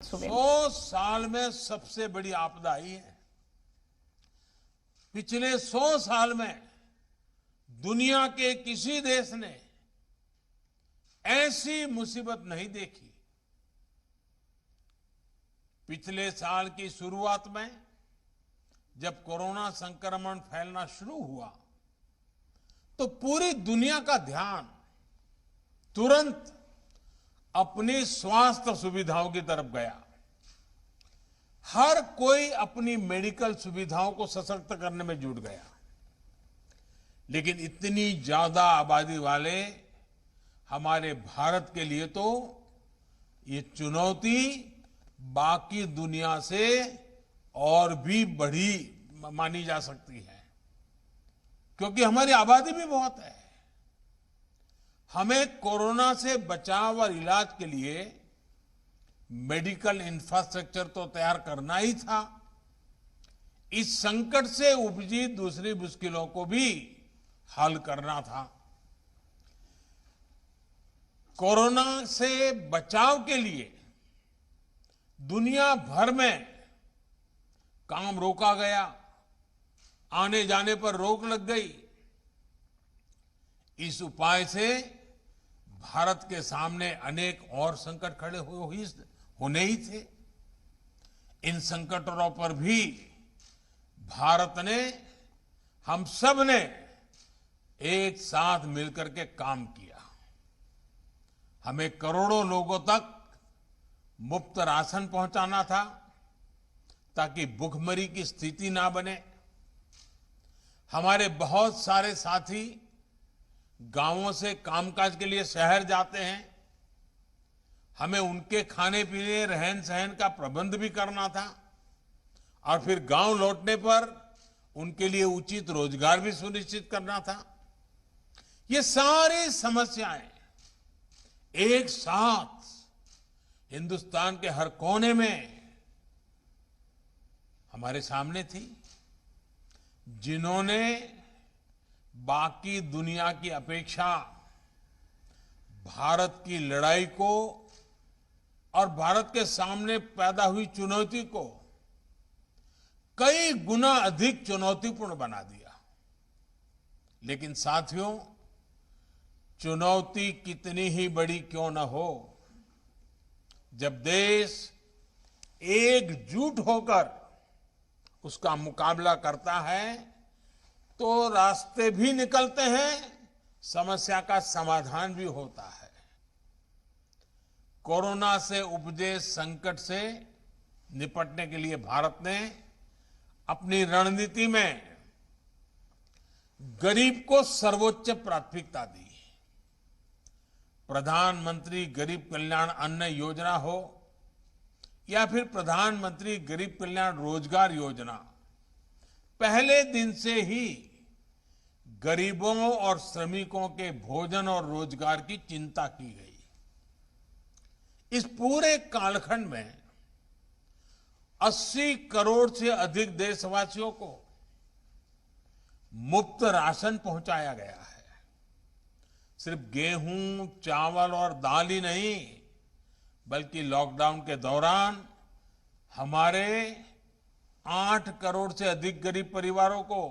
सूबे में। 100 साल में सबसे बड़ी आपदा आई है। पिछले 100 साल में दुनिया के किसी देश ने ऐसी मुसीबत नहीं देखी। पिछले साल की शुरुआत में जब कोरोना संक्रमण फैलना शुरू हुआ तो पूरी दुनिया का ध्यान तुरंत अपनी स्वास्थ्य सुविधाओं की तरफ गया। हर कोई अपनी मेडिकल सुविधाओं को सशक्त करने में जुट गया। लेकिन इतनी ज्यादा आबादी वाले हमारे भारत के लिए तो ये चुनौती बाकी दुनिया से और भी बड़ी मानी जा सकती है, क्योंकि हमारी आबादी भी बहुत है। हमें कोरोना से बचाव और इलाज के लिए मेडिकल इंफ्रास्ट्रक्चर तो तैयार करना ही था। इस संकट से उपजी दूसरी मुश्किलों को भी हल करना था। कोरोना से बचाव के लिए दुनिया भर में काम रोका गया, आने जाने पर रोक लग गई। इस उपाय से भारत के सामने अनेक और संकट खड़े होने ही थे। इन संकटों पर भी भारत ने, हम सब ने एक साथ मिलकर के काम किया। हमें करोड़ों लोगों तक मुफ्त राशन पहुंचाना था ताकि भुखमरी की स्थिति ना बने। हमारे बहुत सारे साथी गांवों से कामकाज के लिए शहर जाते हैं। हमें उनके खाने पीने रहन सहन का प्रबंध भी करना था और फिर गांव लौटने पर उनके लिए उचित रोजगार भी सुनिश्चित करना था। ये सारी समस्याएं एक साथ हिंदुस्तान के हर कोने में हमारे सामने थी, जिन्होंने बाकी दुनिया की अपेक्षा भारत की लड़ाई को और भारत के सामने पैदा हुई चुनौती को कई गुना अधिक चुनौतीपूर्ण बना दिया। लेकिन साथियों, चुनौती कितनी ही बड़ी क्यों न हो, जब देश एकजुट होकर उसका मुकाबला करता है तो रास्ते भी निकलते हैं, समस्या का समाधान भी होता है। कोरोना से उपजे संकट से निपटने के लिए भारत ने अपनी रणनीति में गरीब को सर्वोच्च प्राथमिकता दी। प्रधानमंत्री गरीब कल्याण अन्न योजना हो या फिर प्रधानमंत्री गरीब कल्याण रोजगार योजना, पहले दिन से ही गरीबों और श्रमिकों के भोजन और रोजगार की चिंता की गई। इस पूरे कालखंड में 80 करोड़ से अधिक देशवासियों को मुफ्त राशन पहुंचाया गया है। सिर्फ गेहूं, चावल और दाल ही नहीं, बल्कि लॉकडाउन के दौरान हमारे 8 करोड़ से अधिक गरीब परिवारों को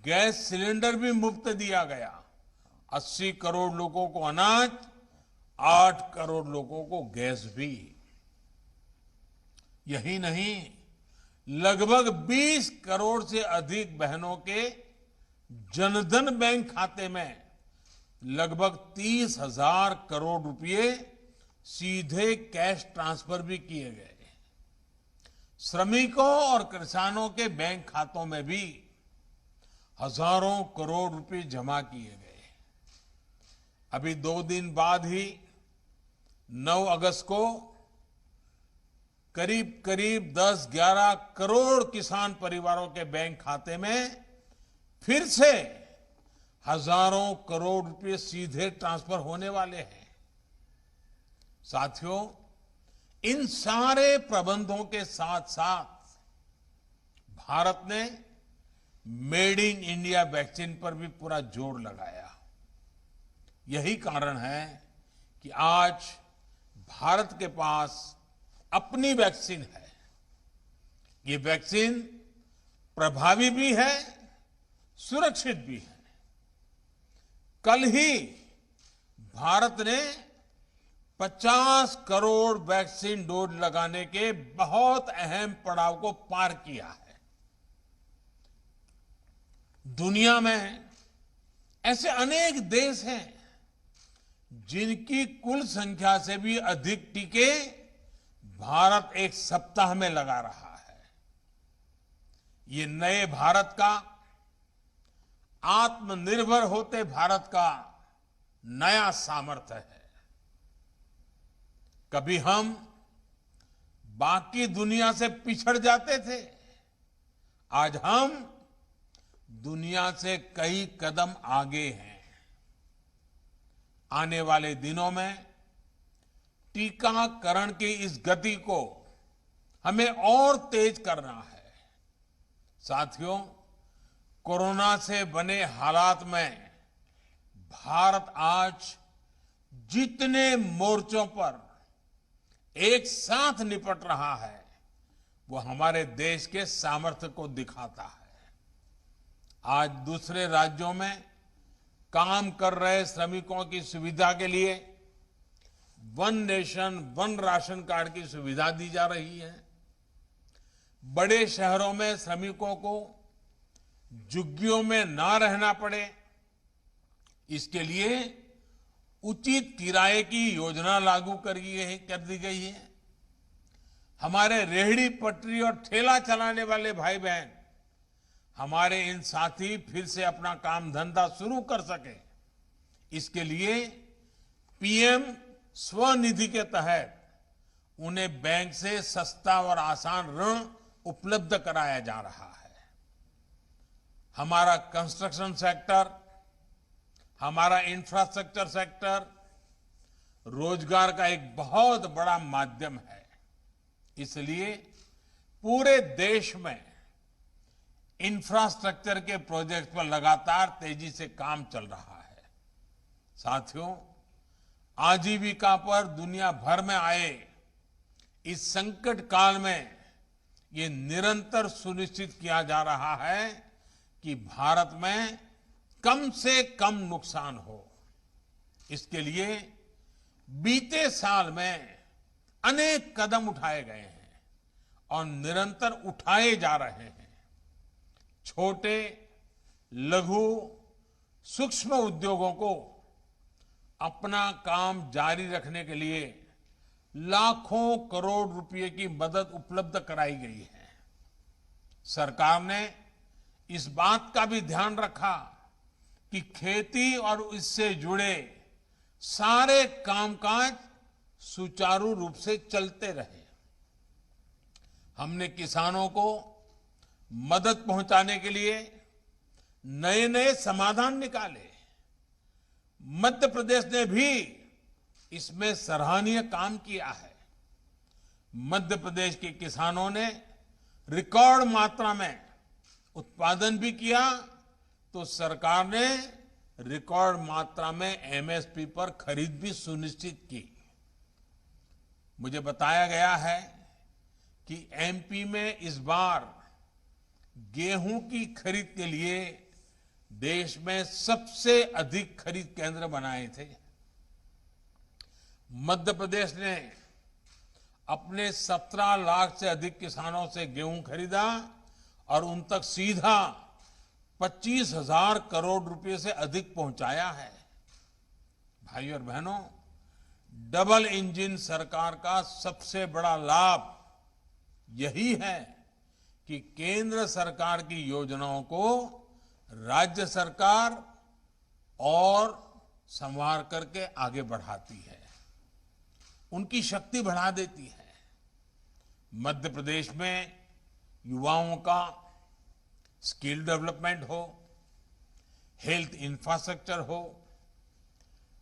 गैस सिलेंडर भी मुफ्त दिया गया। 80 करोड़ लोगों को अनाज, 8 करोड़ लोगों को गैस भी। यही नहीं, लगभग 20 करोड़ से अधिक बहनों के जनधन बैंक खाते में लगभग 30,000 करोड़ रुपए सीधे कैश ट्रांसफर भी किए गए। श्रमिकों और किसानों के बैंक खातों में भी हजारों करोड़ रुपए जमा किए गए। अभी 2 दिन बाद ही 9 अगस्त को करीब करीब 10-11 करोड़ किसान परिवारों के बैंक खाते में फिर से हजारों करोड़ रुपए सीधे ट्रांसफर होने वाले हैं। साथियों, इन सारे प्रबंधों के साथ साथ भारत ने मेड इन इंडिया वैक्सीन पर भी पूरा जोर लगाया। यही कारण है कि आज भारत के पास अपनी वैक्सीन है। ये वैक्सीन प्रभावी भी है, सुरक्षित भी है। कल ही भारत ने 50 करोड़ वैक्सीन डोज लगाने के बहुत अहम पड़ाव को पार किया है। दुनिया में ऐसे अनेक देश हैं जिनकी कुल संख्या से भी अधिक टीके भारत एक सप्ताह में लगा रहा है। ये नए भारत का, आत्मनिर्भर होते भारत का नया सामर्थ्य है। कभी हम बाकी दुनिया से पिछड़ जाते थे, आज हम दुनिया से कई कदम आगे हैं। आने वाले दिनों में टीकाकरण की इस गति को हमें और तेज करना है। साथियों, कोरोना से बने हालात में भारत आज जितने मोर्चों पर एक साथ निपट रहा है, वो हमारे देश के सामर्थ्य को दिखाता है। आज दूसरे राज्यों में काम कर रहे श्रमिकों की सुविधा के लिए one nation one ration card की सुविधा दी जा रही है। बड़े शहरों में श्रमिकों को झुग्गियों में ना रहना पड़े, इसके लिए उचित किराए की योजना लागू कर दी गई है। हमारे रेहड़ी पटरी और ठेला चलाने वाले भाई बहन, हमारे इन साथी फिर से अपना काम धंधा शुरू कर सके, इसके लिए पीएम स्वनिधि के तहत उन्हें बैंक से सस्ता और आसान ऋण उपलब्ध कराया जा रहा है। हमारा कंस्ट्रक्शन सेक्टर, हमारा इंफ्रास्ट्रक्चर सेक्टर रोजगार का एक बहुत बड़ा माध्यम है। इसलिए पूरे देश में इंफ्रास्ट्रक्चर के प्रोजेक्ट पर लगातार तेजी से काम चल रहा है। साथियों, आजीविका पर दुनिया भर में आए इस संकट काल में ये निरंतर सुनिश्चित किया जा रहा है कि भारत में कम से कम नुकसान हो। इसके लिए बीते साल में अनेक कदम उठाए गए हैं और निरंतर उठाए जा रहे हैं। छोटे, लघु, सूक्ष्म उद्योगों को अपना काम जारी रखने के लिए लाखों करोड़ रुपए की मदद उपलब्ध कराई गई है। सरकार ने इस बात का भी ध्यान रखा कि खेती और इससे जुड़े सारे कामकाज सुचारू रूप से चलते रहे। हमने किसानों को मदद पहुंचाने के लिए नए नए समाधान निकाले। मध्य प्रदेश ने भी इसमें सराहनीय काम किया है। मध्य प्रदेश के किसानों ने रिकॉर्ड मात्रा में उत्पादन भी किया, तो सरकार ने रिकॉर्ड मात्रा में एमएसपी पर खरीद भी सुनिश्चित की। मुझे बताया गया है कि एमपी में इस बार गेहूं की खरीद के लिए देश में सबसे अधिक खरीद केंद्र बनाए थे। मध्य प्रदेश ने अपने 17 लाख से अधिक किसानों से गेहूं खरीदा और उन तक सीधा 25,000 करोड़ रुपए से अधिक पहुंचाया है। भाइयों और बहनों, डबल इंजन सरकार का सबसे बड़ा लाभ यही है कि केंद्र सरकार की योजनाओं को राज्य सरकार और संवार करके आगे बढ़ाती है, उनकी शक्ति बढ़ा देती है। मध्य प्रदेश में युवाओं का स्किल डेवलपमेंट हो, हेल्थ इंफ्रास्ट्रक्चर हो,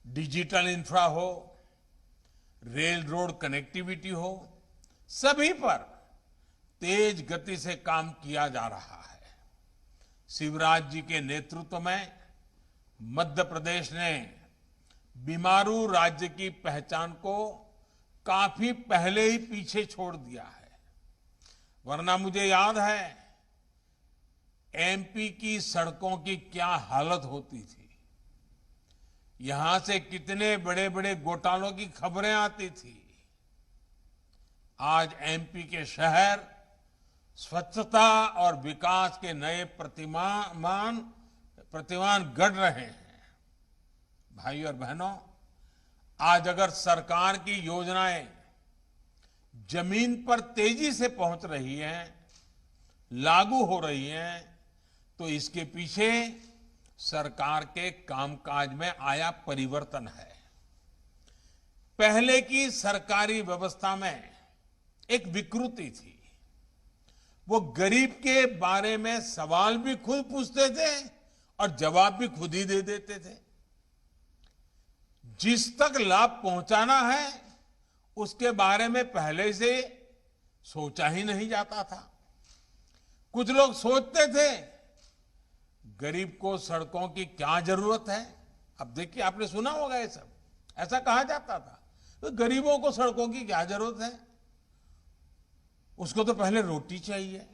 डिजिटल इंफ्रा हो, रेल रोड कनेक्टिविटी हो, सभी पर तेज गति से काम किया जा रहा है। शिवराज जी के नेतृत्व में मध्य प्रदेश ने बीमारू राज्य की पहचान को काफी पहले ही पीछे छोड़ दिया है। वरना मुझे याद है एमपी की सड़कों की क्या हालत होती थी। यहां से कितने बड़े बड़े घोटालों की खबरें आती थी। आज एमपी के शहर स्वच्छता और विकास के नए प्रतिमान गढ़ रहे हैं। भाई और बहनों, आज अगर सरकार की योजनाएं जमीन पर तेजी से पहुंच रही हैं, लागू हो रही हैं, तो इसके पीछे सरकार के कामकाज में आया परिवर्तन है। पहले की सरकारी व्यवस्था में एक विकृति थी। वो गरीब के बारे में सवाल भी खुद पूछते थे और जवाब भी खुद ही दे देते थे। जिस तक लाभ पहुंचाना है उसके बारे में पहले से सोचा ही नहीं जाता था। कुछ लोग सोचते थे गरीब को सड़कों की क्या जरूरत है। अब देखिए, आपने सुना होगा ये सब, ऐसा कहा जाता था तो गरीबों को सड़कों की क्या जरूरत है, उसको तो पहले रोटी चाहिए।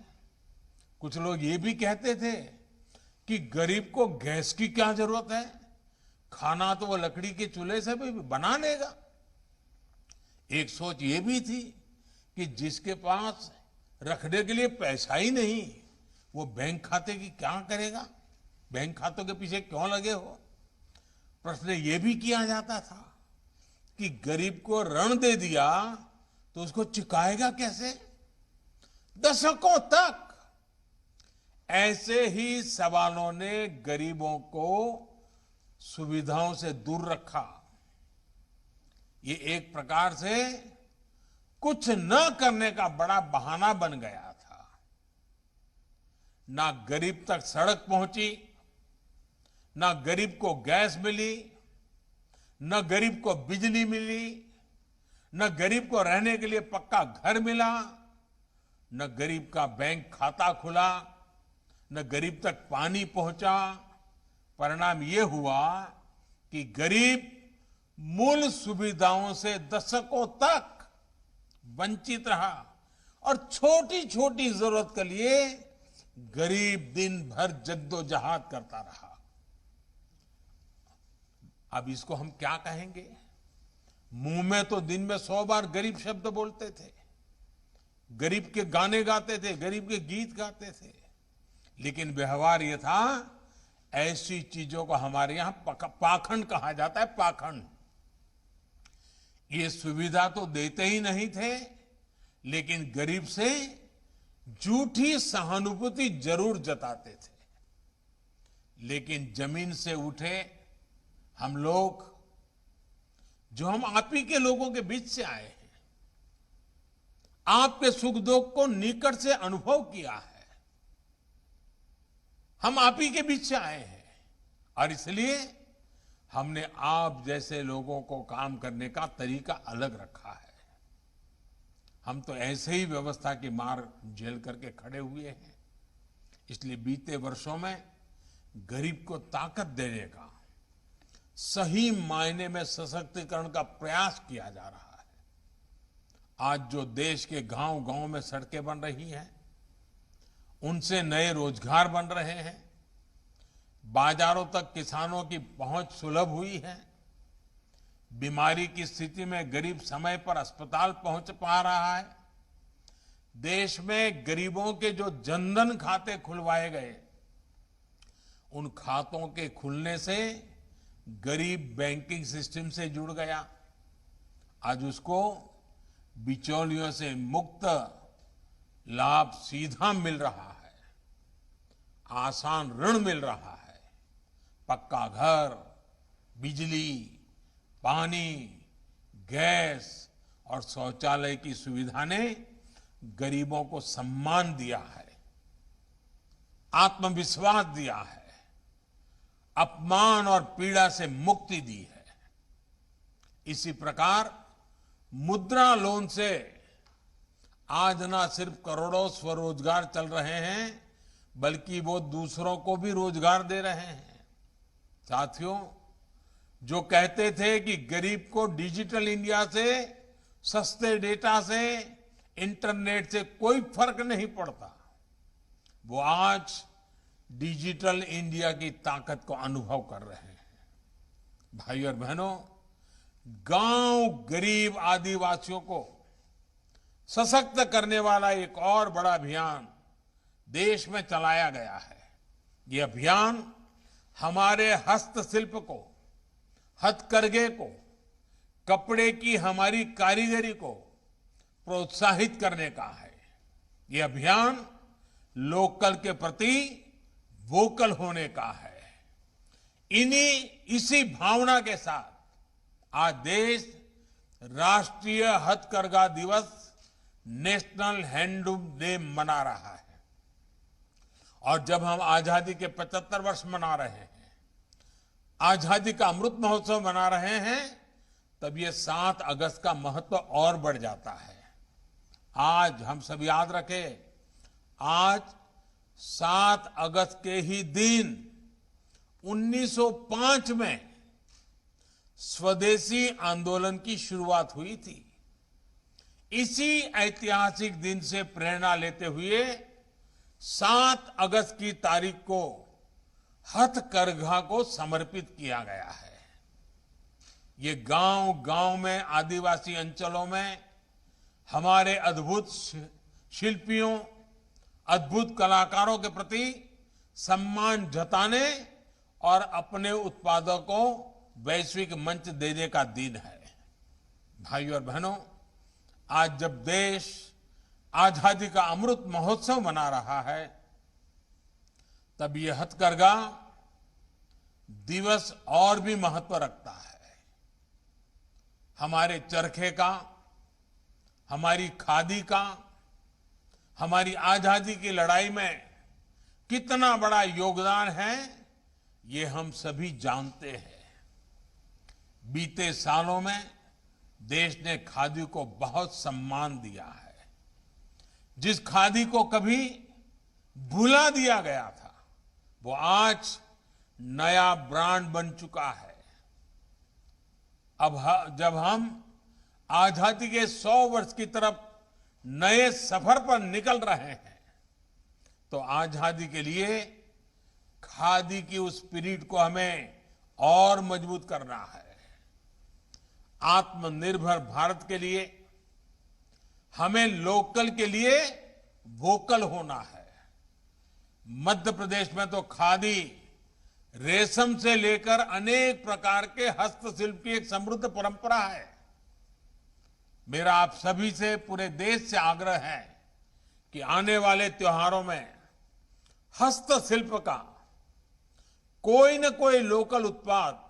कुछ लोग ये भी कहते थे कि गरीब को गैस की क्या जरूरत है, खाना तो वो लकड़ी के चूल्हे से भी बना लेगा। एक सोच ये भी थी कि जिसके पास रखने के लिए पैसा ही नहीं, वो बैंक खाते की क्या करेगा, बैंक खातों के पीछे क्यों लगे हो। प्रश्न ये भी किया जाता था कि गरीब को ऋण दे दिया तो उसको चुकाएगा कैसे। दशकों तक ऐसे ही सवालों ने गरीबों को सुविधाओं से दूर रखा। ये एक प्रकार से कुछ न करने का बड़ा बहाना बन गया था। ना गरीब तक सड़क पहुंची, ना गरीब को गैस मिली, न गरीब को बिजली मिली, न गरीब को रहने के लिए पक्का घर मिला, न गरीब का बैंक खाता खुला, न गरीब तक पानी पहुंचा। परिणाम ये हुआ कि गरीब मूल सुविधाओं से दशकों तक वंचित रहा और छोटी छोटी जरूरत के लिए गरीब दिन भर जद्दोजहद करता रहा। अब इसको हम क्या कहेंगे। मुंह में तो दिन में 100 बार गरीब शब्द बोलते थे, गरीब के गाने गाते थे, गरीब के गीत गाते थे, लेकिन व्यवहार ये था, ऐसी चीजों को हमारे यहां पाखंड कहा जाता है। पाखंड। ये सुविधा तो देते ही नहीं थे, लेकिन गरीब से झूठी सहानुभूति जरूर जताते थे। लेकिन जमीन से उठे हम लोग, जो हम आप ही के लोगों के बीच से आए हैं, आपके सुख दुख को निकट से अनुभव किया है, हम आप ही के बीच से आए हैं और इसलिए हमने आप जैसे लोगों को काम करने का तरीका अलग रखा है। हम तो ऐसे ही व्यवस्था की मार झेल करके खड़े हुए हैं। इसलिए बीते वर्षों में गरीब को ताकत देने का, सही मायने में सशक्तिकरण का प्रयास किया जा रहा है। आज जो देश के गांव-गांव में सड़कें बन रही हैं, उनसे नए रोजगार बन रहे हैं, बाजारों तक किसानों की पहुंच सुलभ हुई है, बीमारी की स्थिति में गरीब समय पर अस्पताल पहुंच पा रहा है। देश में गरीबों के जो जनधन खाते खुलवाए गए, उन खातों के खुलने से गरीब बैंकिंग सिस्टम से जुड़ गया। आज उसको बिचौलियों से मुक्त लाभ सीधा मिल रहा है, आसान ऋण मिल रहा है, पक्का घर, बिजली, पानी, गैस और शौचालय की सुविधा ने गरीबों को सम्मान दिया है, आत्मविश्वास दिया है, अपमान और पीड़ा से मुक्ति दी है। इसी प्रकार मुद्रा लोन से आज ना सिर्फ करोड़ों स्वरोजगार चल रहे हैं, बल्कि वो दूसरों को भी रोजगार दे रहे हैं। साथियों, जो कहते थे कि गरीब को डिजिटल इंडिया से सस्ते डेटा से, इंटरनेट से कोई फर्क नहीं पड़ता। वो आज डिजिटल इंडिया की ताकत को अनुभव कर रहे हैं। भाई और बहनों, गांव गरीब आदिवासियों को सशक्त करने वाला एक और बड़ा अभियान देश में चलाया गया है। ये अभियान हमारे हस्तशिल्प को, हथकरघे को, कपड़े की हमारी कारीगरी को प्रोत्साहित करने का है। ये अभियान लोकल के प्रति वोकल होने का है। इसी भावना के साथ आज देश राष्ट्रीय हथकरघा दिवस, नेशनल हैंडलूम डे मना रहा है। और जब हम आजादी के 75 वर्ष मना रहे हैं, आजादी का अमृत महोत्सव मना रहे हैं, तब ये 7 अगस्त का महत्व और बढ़ जाता है। आज हम सब याद रखें, आज 7 अगस्त के ही दिन 1905 में स्वदेशी आंदोलन की शुरुआत हुई थी। इसी ऐतिहासिक दिन से प्रेरणा लेते हुए 7 अगस्त की तारीख को हथकरघा को समर्पित किया गया है। ये गांव गांव में, आदिवासी अंचलों में हमारे अद्भुत शिल्पियों, अद्भुत कलाकारों के प्रति सम्मान जताने और अपने उत्पादों को वैश्विक मंच देने का दिन है। भाइयों और बहनों, आज जब देश आजादी का अमृत महोत्सव मना रहा है, तब ये हथकरघा दिवस और भी महत्व रखता है। हमारे चरखे का, हमारी खादी का, हमारी आजादी की लड़ाई में कितना बड़ा योगदान है, ये हम सभी जानते हैं। बीते सालों में देश ने खादी को बहुत सम्मान दिया है। जिस खादी को कभी भुला दिया गया था, वो आज नया ब्रांड बन चुका है। अब जब हम आजादी के 100 वर्ष की तरफ नए सफर पर निकल रहे हैं, तो आजादी के लिए खादी की उस स्पिरिट को हमें और मजबूत करना है। आत्मनिर्भर भारत के लिए हमें लोकल के लिए वोकल होना है। मध्य प्रदेश में तो खादी रेशम से लेकर अनेक प्रकार के हस्तशिल्प की एक समृद्ध परंपरा है। मेरा आप सभी से, पूरे देश से आग्रह है कि आने वाले त्योहारों में हस्तशिल्प का कोई न कोई लोकल उत्पाद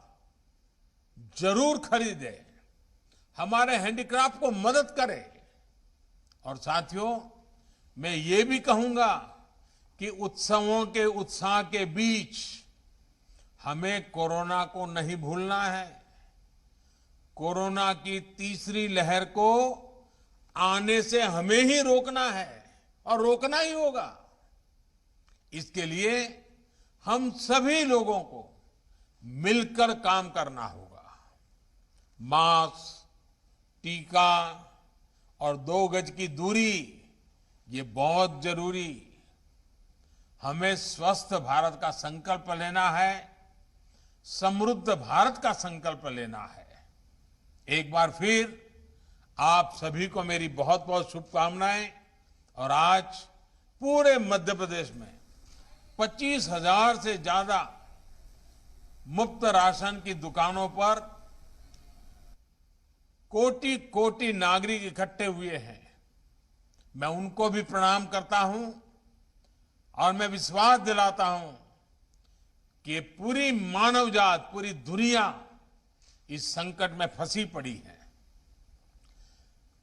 जरूर खरीदे, हमारे हैंडीक्राफ्ट को मदद करे। और साथियों, मैं ये भी कहूंगा कि उत्सवों के उत्साह के बीच हमें कोरोना को नहीं भूलना है। कोरोना की तीसरी लहर को आने से हमें ही रोकना है और रोकना ही होगा। इसके लिए हम सभी लोगों को मिलकर काम करना होगा। मास्क, टीका और 2 गज की दूरी, ये बहुत जरूरी। हमें स्वस्थ भारत का संकल्प लेना है, समृद्ध भारत का संकल्प लेना है। एक बार फिर आप सभी को मेरी बहुत बहुत शुभकामनाएं। और आज पूरे मध्य प्रदेश में 25,000 से ज्यादा मुफ्त राशन की दुकानों पर कोटि कोटि नागरिक इकट्ठे हुए हैं। मैं उनको भी प्रणाम करता हूं और मैं विश्वास दिलाता हूं कि पूरी मानव जात, पूरी दुनिया इस संकट में फंसी पड़ी है।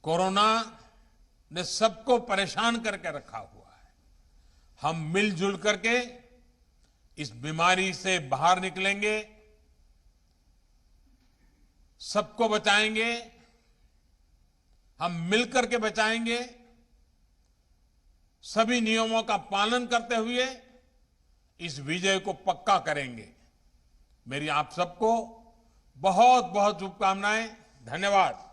कोरोना ने सबको परेशान करके रखा हुआ है। हम मिलजुल करके इस बीमारी से बाहर निकलेंगे, सबको बचाएंगे, हम मिलकर के बचाएंगे। सभी नियमों का पालन करते हुए इस विजय को पक्का करेंगे। मेरी आप सबको बहुत बहुत शुभकामनाएं। धन्यवाद।